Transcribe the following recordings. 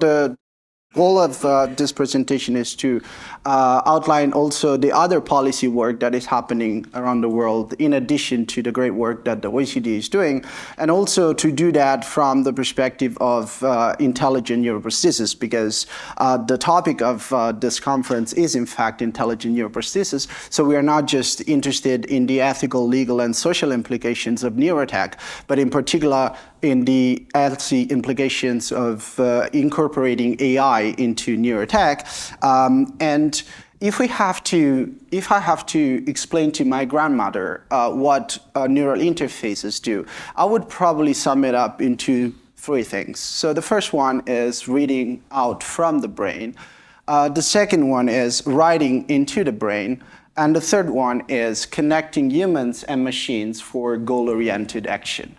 The goal of this presentation is to outline also the other policy work that is happening around the world, in addition to the great work that the OECD is doing, and also to do that from the perspective of intelligent neuroprosthesis, because the topic of this conference is in fact intelligent neuroprosthesis. So we are not just interested in the ethical, legal, and social implications of neurotech, but in particular in the healthy implications of incorporating AI into neurotech. And if I have to explain to my grandmother what neural interfaces do, I would probably sum it up into three things. So the first one is reading out from the brain. The second one is writing into the brain. And the third one is connecting humans and machines for goal-oriented action.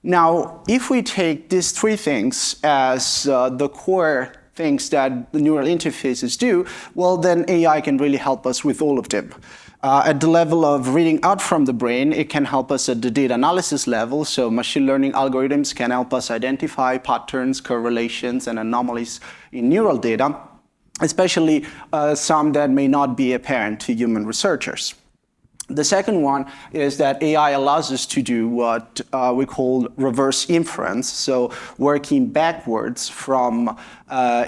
Now, if we take these three things as the core things that the neural interfaces do, well, then AI can really help us with all of them. At the level of reading out from the brain, it can help us at the data analysis level. So machine learning algorithms can help us identify patterns, correlations, and anomalies in neural data, especially some that may not be apparent to human researchers. The second one is that AI allows us to do what we call reverse inference, so working backwards from,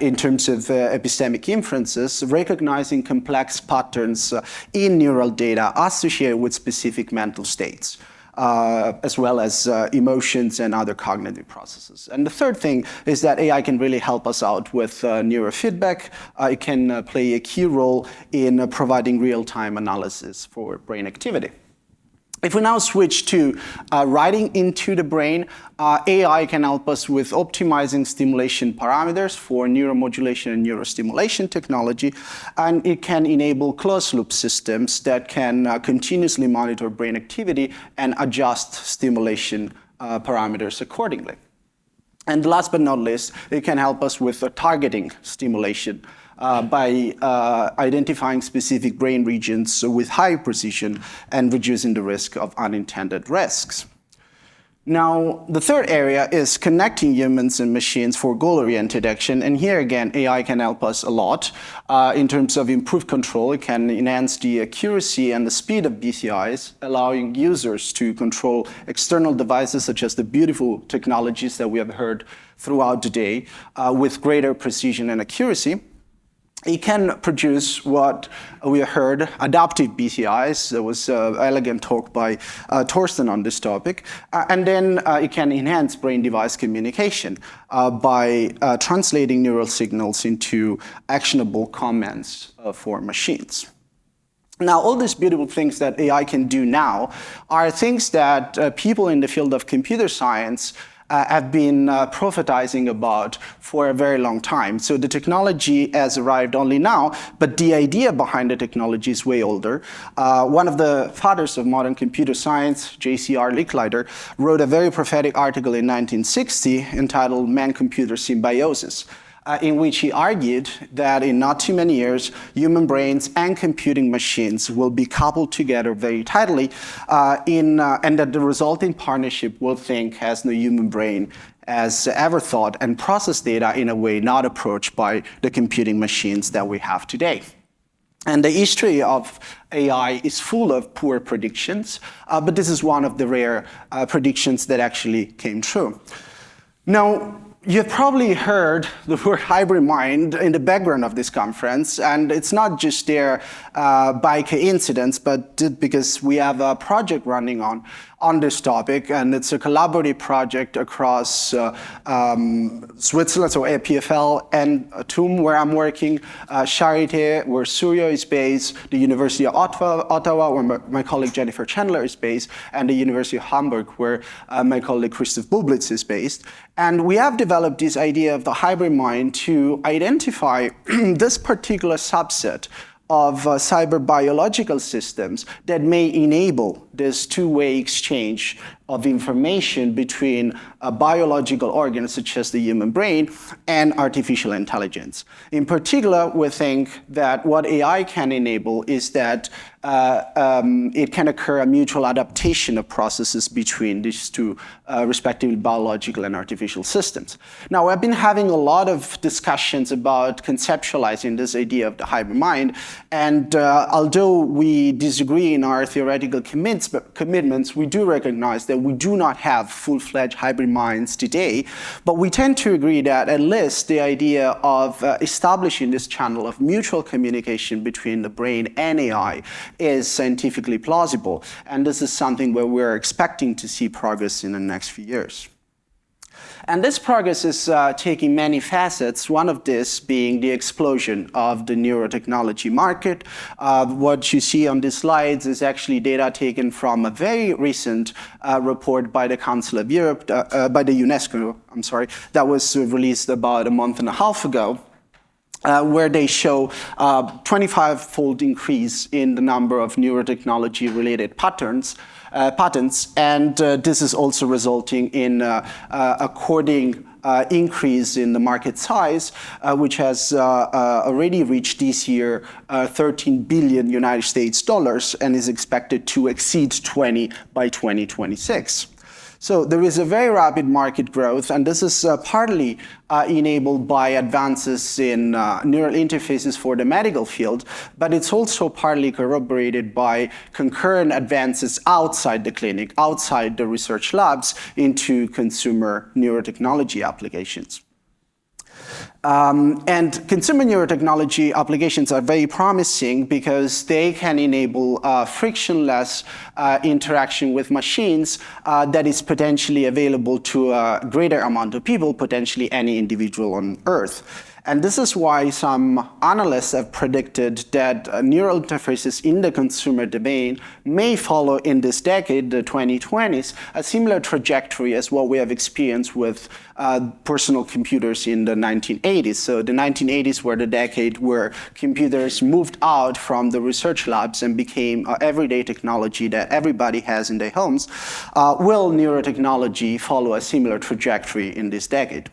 in terms of epistemic inferences, recognizing complex patterns in neural data associated with specific mental states, as well as emotions and other cognitive processes. And the third thing is that AI can really help us out with neurofeedback. It can play a key role in providing real-time analysis for brain activity. If we now switch to writing into the brain, AI can help us with optimizing stimulation parameters for neuromodulation and neurostimulation technology, and it can enable closed-loop systems that can continuously monitor brain activity and adjust stimulation parameters accordingly. And last but not least, it can help us with targeting stimulation by identifying specific brain regions with high precision and reducing the risk of unintended risks. Now, the third area is connecting humans and machines for goal-oriented action. And here again, AI can help us a lot in terms of improved control. It can enhance the accuracy and the speed of BCIs, allowing users to control external devices such as the beautiful technologies that we have heard throughout the day with greater precision and accuracy. It can produce what we heard, adaptive BCIs. There was an elegant talk by Torsten on this topic. And then it can enhance brain-device communication by translating neural signals into actionable commands for machines. Now, all these beautiful things that AI can do now are things that people in the field of computer science have been prophetizing about for a very long time. So the technology has arrived only now, but the idea behind the technology is way older. One of the fathers of modern computer science, J.C.R. Licklider, wrote a very prophetic article in 1960 entitled Man-Computer Symbiosis, in which he argued that in not too many years, human brains and computing machines will be coupled together very tightly, and that the resulting partnership will think as no human brain has ever thought and process data in a way not approached by the computing machines that we have today. And the history of AI is full of poor predictions, but this is one of the rare predictions that actually came true. Now, you've probably heard the word hybrid mind in the background of this conference, and it's not just there by coincidence, but because we have a project running on this topic, and it's a collaborative project across Switzerland, so EPFL, and TUM, where I'm working, Charité, where Suryo is based, the University of Ottawa, where my colleague Jennifer Chandler is based, and the University of Hamburg, where my colleague Christoph Bublitz is based. And we have developed this idea of the hybrid mind to identify this particular subset of cyber biological systems that may enable this two-way exchange of information between a biological organ, such as the human brain, and artificial intelligence. In particular, we think that what AI can enable is that it can occur a mutual adaptation of processes between these two respectively biological and artificial systems. Now, I've been having a lot of discussions about conceptualizing this idea of the hybrid mind, and although we disagree in our theoretical commitments, we do recognize that we do not have full-fledged hybrid minds today, but we tend to agree that at least the idea of establishing this channel of mutual communication between the brain and AI is scientifically plausible, and this is something where we're expecting to see progress in the next few years. And this progress is taking many facets, one of this being the explosion of the neurotechnology market. What you see on these slides is actually data taken from a very recent report by the Council of Europe, by the UNESCO, that was released about a month and a half ago. Where they show 25-fold increase in the number of neurotechnology-related patents, and this is also resulting in a corresponding increase in the market size, which has already reached this year $13 billion United States dollars and is expected to exceed 20 by 2026. So there is a very rapid market growth, and this is partly enabled by advances in neural interfaces for the medical field, but it's also partly corroborated by concurrent advances outside the clinic, outside the research labs, into consumer neurotechnology applications. And consumer neurotechnology applications are very promising because they can enable frictionless interaction with machines that is potentially available to a greater amount of people, potentially any individual on Earth. And this is why some analysts have predicted that neural interfaces in the consumer domain may follow in this decade, the 2020s, a similar trajectory as what we have experienced with personal computers in the 1980s. So the 1980s were the decade where computers moved out from the research labs and became everyday technology that everybody has in their homes. Will neurotechnology follow a similar trajectory in this decade?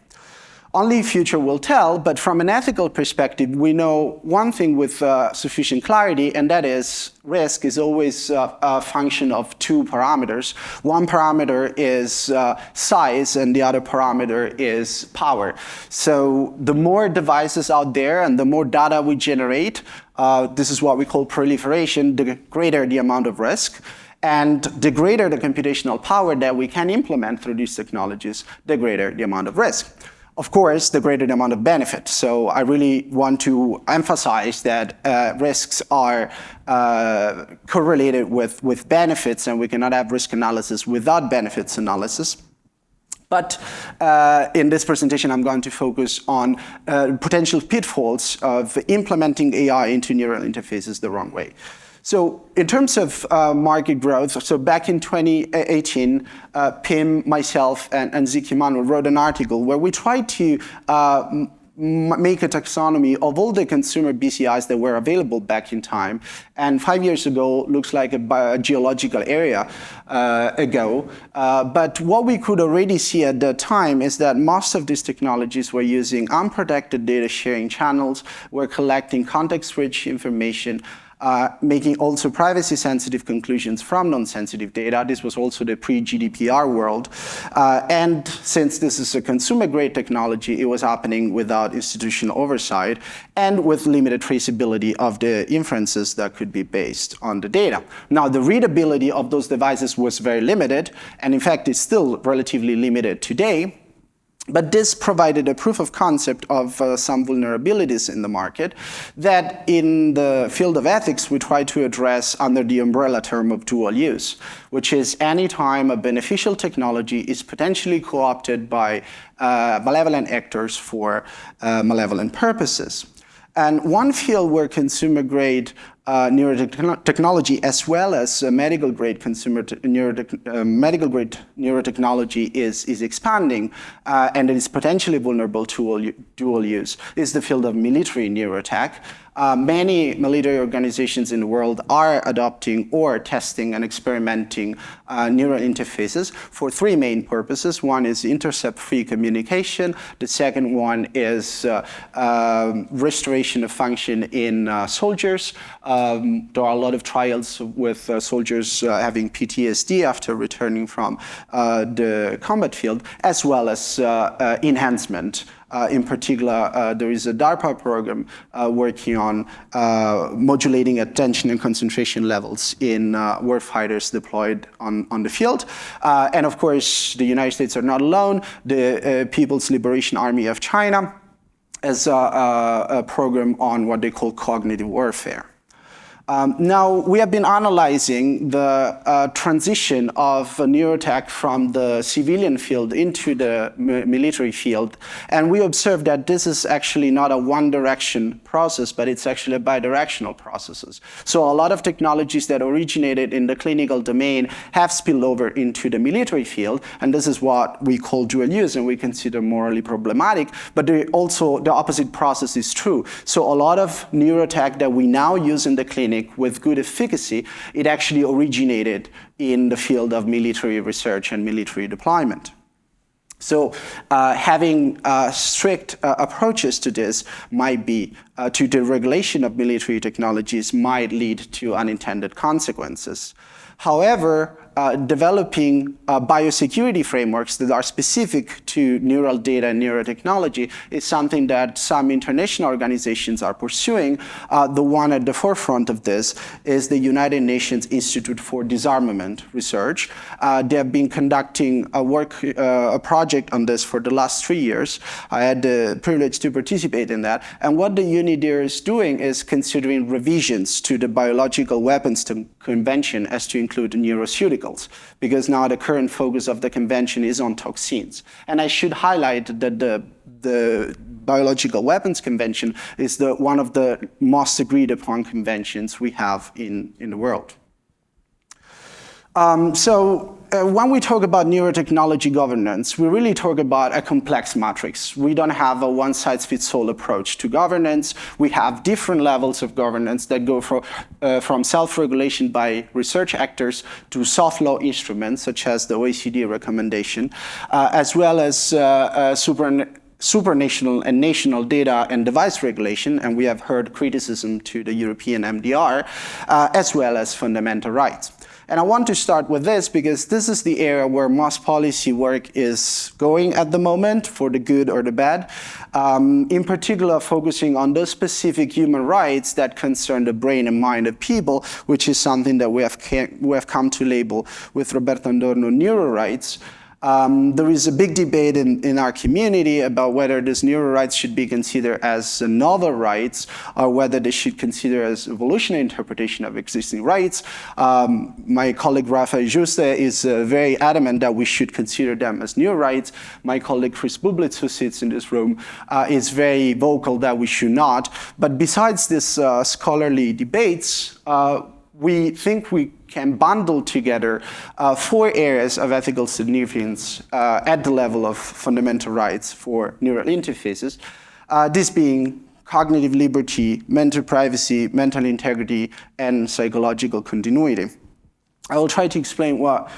Only future will tell, but from an ethical perspective, we know one thing with sufficient clarity, and that is risk is always a function of two parameters. One parameter is size, and the other parameter is power. So the more devices out there and the more data we generate, this is what we call proliferation, the greater the amount of risk. And the greater the computational power that we can implement through these technologies, the greater the amount of risk. Of course, the greater the amount of benefit. So I really want to emphasize that risks are correlated with benefits, and we cannot have risk analysis without benefits analysis. But in this presentation, I'm going to focus on potential pitfalls of implementing AI into neural interfaces the wrong way. So in terms of market growth, so back in 2018, Pim, myself, and Ziki Manuel wrote an article where we tried to make a taxonomy of all the consumer BCIs that were available back in time. And 5 years ago looks like a geological area ago. But what we could already see at that time is that most of these technologies were using unprotected data sharing channels, were collecting context-rich information, making also privacy-sensitive conclusions from non-sensitive data. This was also the pre-GDPR world. And since this is a consumer-grade technology, it was happening without institutional oversight and with limited traceability of the inferences that could be based on the data. Now, the readability of those devices was very limited, and in fact, it's still relatively limited today. But this provided a proof of concept of some vulnerabilities in the market that in the field of ethics we try to address under the umbrella term of dual use, which is any time a beneficial technology is potentially co-opted by malevolent actors for malevolent purposes. And one field where consumer-grade neurotechnology as well as medical grade neurotechnology is expanding and it is potentially vulnerable to dual use is the field of military neurotech. Many military organizations in the world are adopting or testing and experimenting neural interfaces for three main purposes. One is intercept-free communication. The second one is restoration of function in soldiers. There are a lot of trials with soldiers having PTSD after returning from the combat field, as well as enhancement. In particular, there is a DARPA program working on modulating attention and concentration levels in warfighters deployed on the field. And of course, the United States are not alone. The People's Liberation Army of China has a program on what they call cognitive warfare. Now, we have been analyzing the transition of neurotech from the civilian field into the military field, and we observed that this is actually not a one-direction process, but it's actually a bidirectional process. So a lot of technologies that originated in the clinical domain have spilled over into the military field, and this is what we call dual use, and we consider morally problematic, but also the opposite process is true. So a lot of neurotech that we now use in the clinic with good efficacy, it actually originated in the field of military research and military deployment. So having strict approaches to this might be, to the regulation of military technologies might lead to unintended consequences. However, developing biosecurity frameworks that are specific to neural data and neurotechnology is something that some international organizations are pursuing. The one at the forefront of this is the United Nations Institute for Disarmament Research. They have been conducting a project on this for the last 3 years. I had the privilege to participate in that. And what the unit there is doing is considering revisions to the Biological Weapons Convention as to include neuroceutical, because now the current focus of the convention is on toxins. And I should highlight that the Biological Weapons Convention is one of the most agreed upon conventions we have in the world. When we talk about neurotechnology governance, we really talk about a complex matrix. We don't have a one-size-fits-all approach to governance. We have different levels of governance that go from self-regulation by research actors to soft law instruments, such as the OECD recommendation, as well as supranational and national data and device regulation, and we have heard criticism to the European MDR, as well as fundamental rights. And I want to start with this because this is the area where most policy work is going at the moment, for the good or the bad, in particular focusing on those specific human rights that concern the brain and mind of people, which is something that we have come to label with Roberto Adorno neuro rights. There is a big debate in our community about whether these neuro rights should be considered as novel rights or whether they should consider as evolutionary interpretation of existing rights. My colleague Rafael Juste is very adamant that we should consider them as new rights. My colleague Chris Bublitz, who sits in this room, is very vocal that we should not. But besides these scholarly debates, we think we can bundle together 4 areas of ethical significance at the level of fundamental rights for neural interfaces, this being cognitive liberty, mental privacy, mental integrity, and psychological continuity. I will try to explain what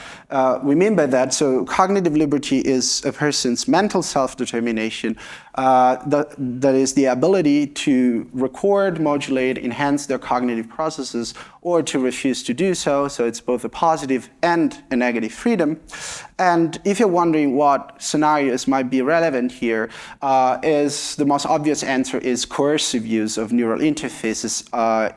we mean by that. So cognitive liberty is a person's mental self-determination, that is the ability to record, modulate, enhance their cognitive processes, or to refuse to do so. So it's both a positive and a negative freedom. And if you're wondering what scenarios might be relevant here, is the most obvious answer is coercive use of neural interfaces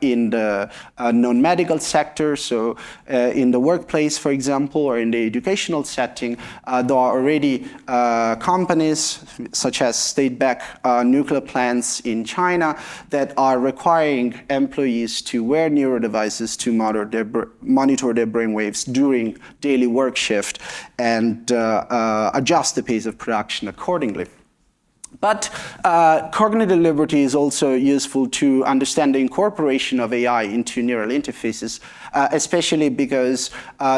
in the non-medical sector. So in the workplace, for example, or in the educational setting, there are already companies such as state-backed nuclear plants in China that are requiring employees to wear neuro devices to monitor their brainwaves during daily work shift and adjust the pace of production accordingly. But cognitive liberty is also useful to understand the incorporation of AI into neural interfaces, especially because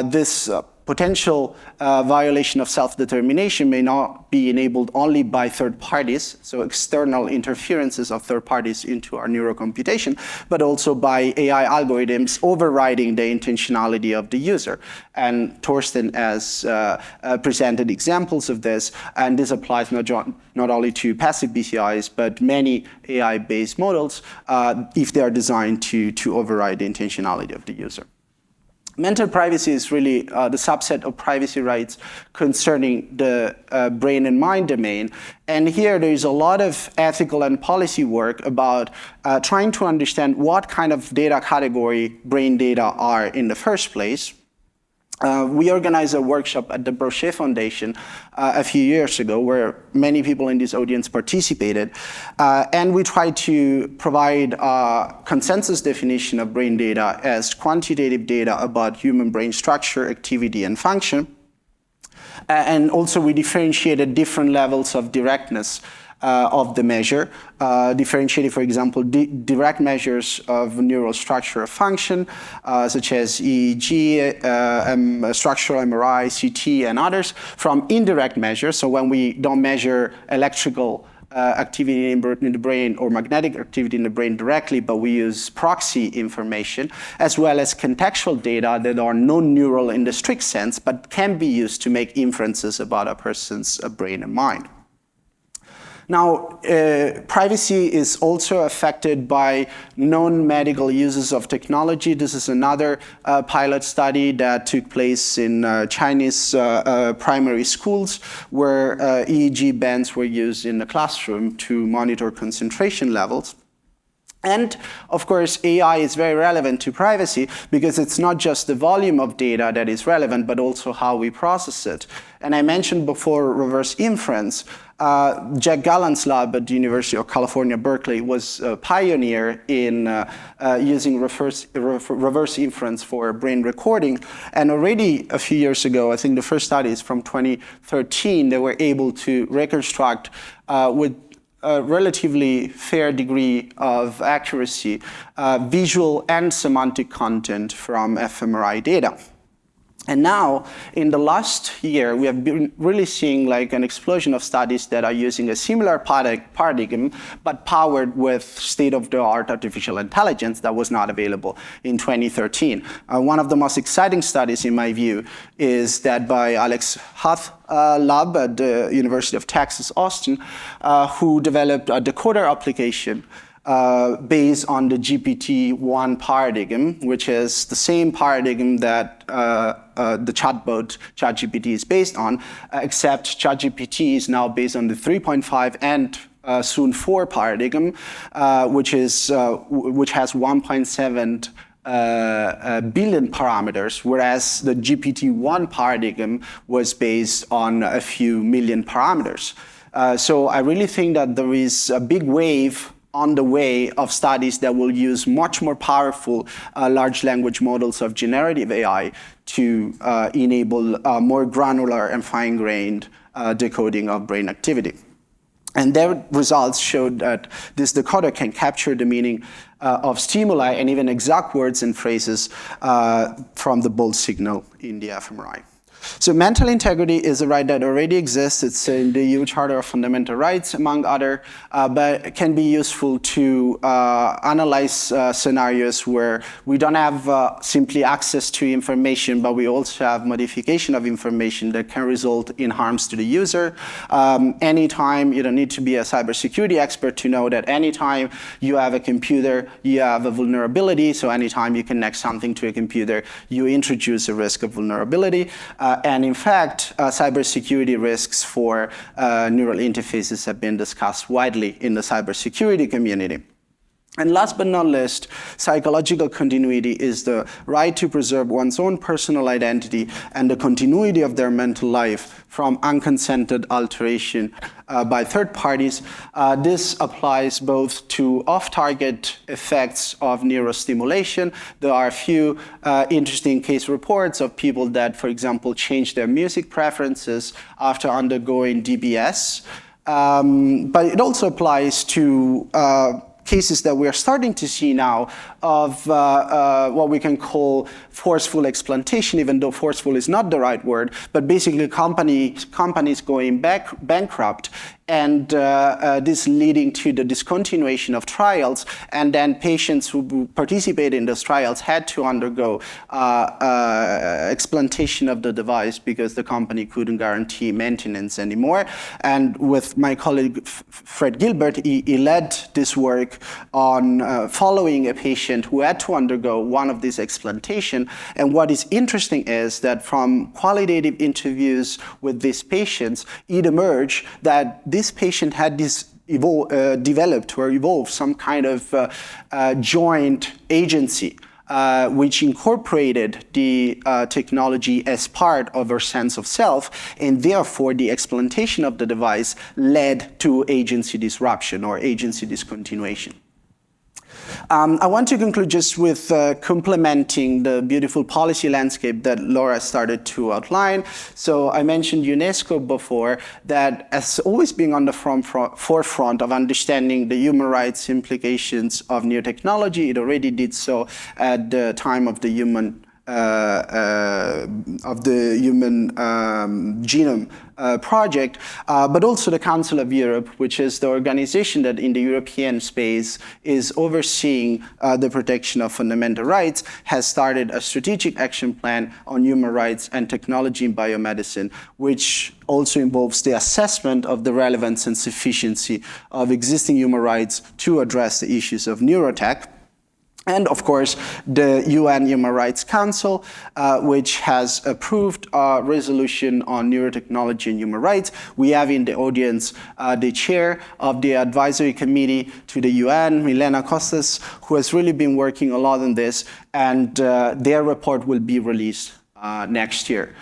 this potential violation of self-determination may not be enabled only by third parties, so external interferences of third parties into our neurocomputation, but also by AI algorithms overriding the intentionality of the user. And Thorsten has presented examples of this, and this applies not only to passive BCIs, but many AI-based models if they are designed to override the intentionality of the user. Mental privacy is really the subset of privacy rights concerning the brain and mind domain. And here there is a lot of ethical and policy work about trying to understand what kind of data category brain data are in the first place. We organized a workshop at the Brochet Foundation a few years ago where many people in this audience participated. And we tried to provide a consensus definition of brain data as quantitative data about human brain structure, activity, and function. And also we differentiated different levels of directness of the measure, differentiated, for example, direct measures of neural structure or function, such as EEG, structural MRI, CT, and others, from indirect measures. So when we don't measure electrical activity in the brain or magnetic activity in the brain directly, but we use proxy information, as well as contextual data that are non-neural in the strict sense, but can be used to make inferences about a person's brain and mind. Now, privacy is also affected by non-medical uses of technology. This is another pilot study that took place in Chinese primary schools, where EEG bands were used in the classroom to monitor concentration levels. And, of course, AI is very relevant to privacy because it's not just the volume of data that is relevant, but also how we process it. And I mentioned before reverse inference. Jack Gallant's lab at the University of California, Berkeley, was a pioneer in using reverse inference for brain recording. And already a few years ago, I think the first study is from 2013, they were able to reconstruct with a relatively fair degree of accuracy visual and semantic content from fMRI data. And now, in the last year, we have been really seeing like an explosion of studies that are using a similar paradigm, but powered with state-of-the-art artificial intelligence that was not available in 2013. One of the most exciting studies, in my view, is that by Alex Huth lab at the University of Texas, Austin, who developed a decoder application based on the GPT-1 paradigm, which is the same paradigm that the chatbot ChatGPT is based on, except ChatGPT is now based on the 3.5 and soon 4 paradigm, which has 1.7 billion parameters, whereas the GPT-1 paradigm was based on a few million parameters. So I really think that there is a big wave on the way of studies that will use much more powerful large language models of generative AI to enable more granular and fine-grained decoding of brain activity. And their results showed that this decoder can capture the meaning of stimuli and even exact words and phrases from the bold signal in the fMRI. So mental integrity is a right that already exists. It's in the EU Charter of Fundamental Rights, among other, but it can be useful to analyze scenarios where we don't have simply access to information, but we also have modification of information that can result in harms to the user. Anytime, you don't need to be a cybersecurity expert to know that anytime you have a computer, you have a vulnerability. So anytime you connect something to a computer, you introduce a risk of vulnerability. And in fact, cybersecurity risks for neural interfaces have been discussed widely in the cybersecurity community. And last but not least, psychological continuity is the right to preserve one's own personal identity and the continuity of their mental life from unconsented alteration by third parties. This applies both to off-target effects of neurostimulation. There are a few interesting case reports of people that, for example, change their music preferences after undergoing DBS. But it also applies to cases that we are starting to see now of what we can call forceful explantation, even though forceful is not the right word, but basically companies going bankrupt, and this leading to the discontinuation of trials, and then patients who participated in those trials had to undergo explantation of the device because the company couldn't guarantee maintenance anymore. And with my colleague Fred Gilbert, he led this work on following a patient who had to undergo one of these explantation. And what is interesting is that from qualitative interviews with these patients, it emerged that this patient had this developed or evolved some kind of joint agency, which incorporated the technology as part of her sense of self, and therefore the explantation of the device led to agency disruption or agency discontinuation. I want to conclude just with complementing the beautiful policy landscape that Laura started to outline. So I mentioned UNESCO before, that has always been on the forefront of understanding the human rights implications of new technology. It already did so at the time of the human genome project, but also the Council of Europe, which is the organization that in the European space is overseeing the protection of fundamental rights, has started a strategic action plan on human rights and technology in biomedicine, which also involves the assessment of the relevance and sufficiency of existing human rights to address the issues of neurotech. And of course, the UN Human Rights Council, which has approved a resolution on neurotechnology and human rights. We have in the audience the chair of the advisory committee to the UN, Milena Costas, who has really been working a lot on this, and their report will be released next year.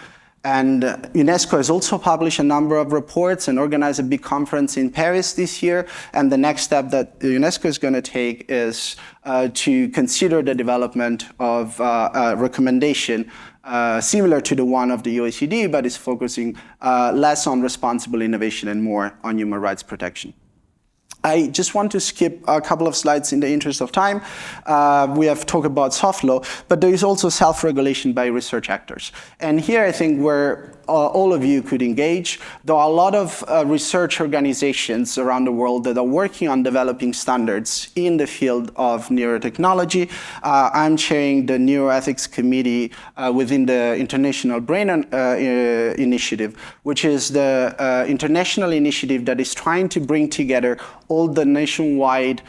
And UNESCO has also published a number of reports and organized a big conference in Paris this year. And the next step that UNESCO is going to take is to consider the development of a recommendation similar to the one of the OECD, but is focusing less on responsible innovation and more on human rights protection. I just want to skip a couple of slides in the interest of time. We have talked about soft law, but there is also self-regulation by research actors. And here I think where all of you could engage. There are a lot of research organizations around the world that are working on developing standards in the field of neurotechnology. I'm chairing the Neuroethics Committee within the International Brain Initiative, which is the international initiative that is trying to bring together all the nationwide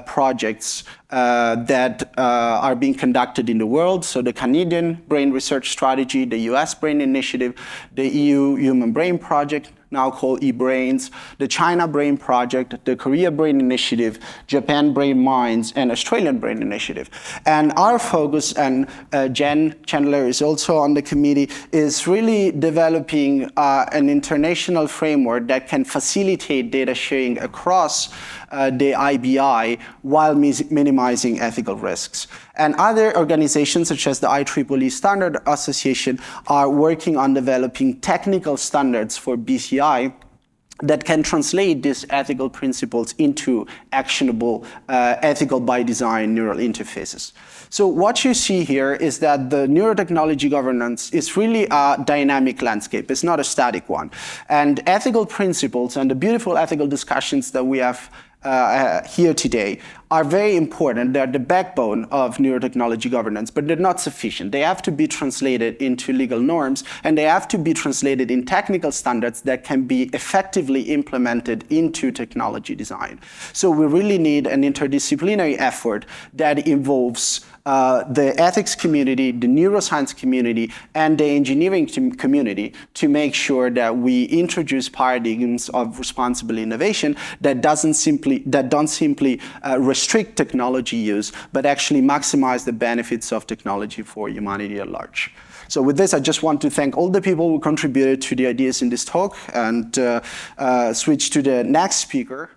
projects that are being conducted in the world. So the Canadian Brain Research Strategy, the US Brain Initiative, the EU Human Brain Project, now called eBrains, the China Brain Project, the Korea Brain Initiative, Japan Brain Minds, and Australian Brain Initiative. And our focus, and Jen Chandler is also on the committee, is really developing an international framework that can facilitate data sharing across the IBI while minimizing ethical risks. And other organizations, such as the IEEE Standard Association, are working on developing technical standards for BCI that can translate these ethical principles into actionable, ethical by design neural interfaces. So what you see here is that the neurotechnology governance is really a dynamic landscape. It's not a static one. And ethical principles and the beautiful ethical discussions that we have here today are very important. They're the backbone of neurotechnology governance, but they're not sufficient. They have to be translated into legal norms, and they have to be translated in technical standards that can be effectively implemented into technology design. So we really need an interdisciplinary effort that involves the ethics community, the neuroscience community, and the engineering community to make sure that we introduce paradigms of responsible innovation that don't simply restrict technology use, but actually maximize the benefits of technology for humanity at large. So with this, I just want to thank all the people who contributed to the ideas in this talk, and switch to the next speaker.